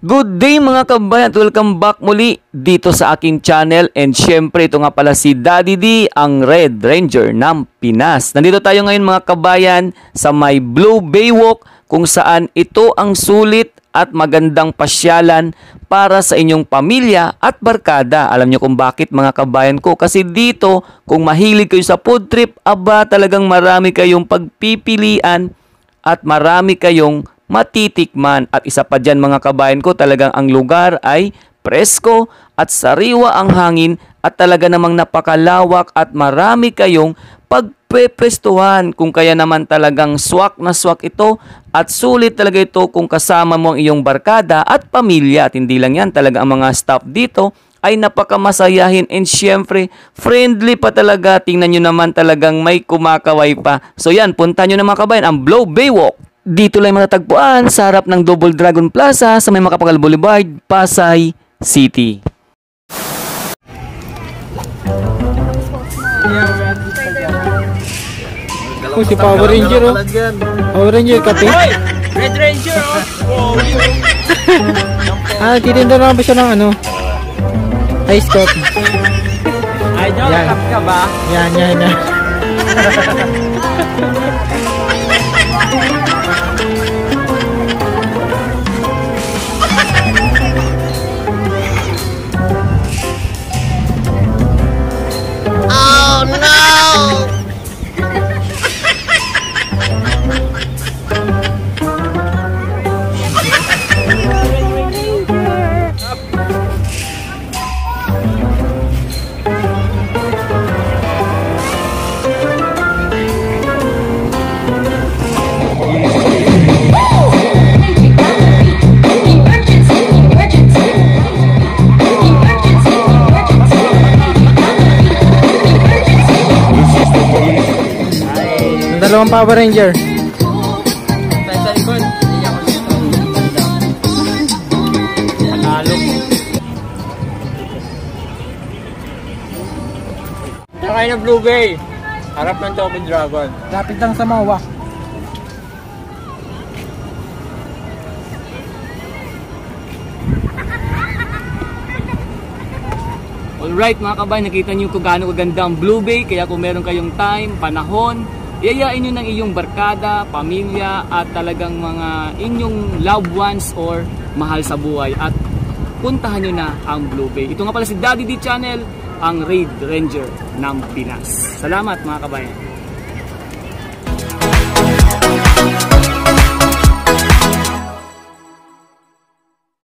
Good day mga kabayan, welcome back muli dito sa aking channel, and syempre ito nga pala si Daddy D, ang Red Ranger ng Pinas. Nandito tayo ngayon mga kabayan sa may Blue Bay Walk, kung saan ito ang sulit at magandang pasyalan para sa inyong pamilya at barkada. Alam nyo kung bakit mga kabayan ko? Kasi dito, kung mahilig kayo sa food trip, aba talagang marami kayong pagpipilian at marami kayong matitikman. At isa pa dyan mga kabayan ko, talagang ang lugar ay presko at sariwa ang hangin at talaga namang napakalawak at marami kayong pagpeprestuhan. Kung kaya naman talagang swak na swak ito at sulit talaga ito kung kasama mo ang iyong barkada at pamilya. At hindi lang yan, talaga ang mga staff dito ay napakamasayahin and syempre friendly pa talaga. Tingnan nyo naman, talagang may kumakaway pa. So yan, punta nyo na mga kabayan ang Blue Bay Walk. Dito lang matatagpuan sa harap ng Double Dragon Plaza sa may Macapagal Boulevard, Pasay City. Oh, si Power Ranger oh. Power Ranger kape. Red Ranger oh. Titinda naman ba siya ng ano? Ice coffee. Idol, kap ka ba? Yan. Oh no! Dalawang Power Ranger. Sa likod. Panalo. Sakay ng Blue Bay. Harap ng Double Dragon. Lapit lang sa Mawa. Alright mga kabayan, nakita nyo kung gaano kaganda ang Blue Bay. Kaya kung meron kayong time, panahon, iayain nyo ng iyong barkada, pamilya at talagang mga inyong loved ones or mahal sa buhay at puntahan nyo na ang Blue Bay. Ito nga pala si Daddy D Channel, ang Red Ranger ng Pinas. Salamat mga kabayan.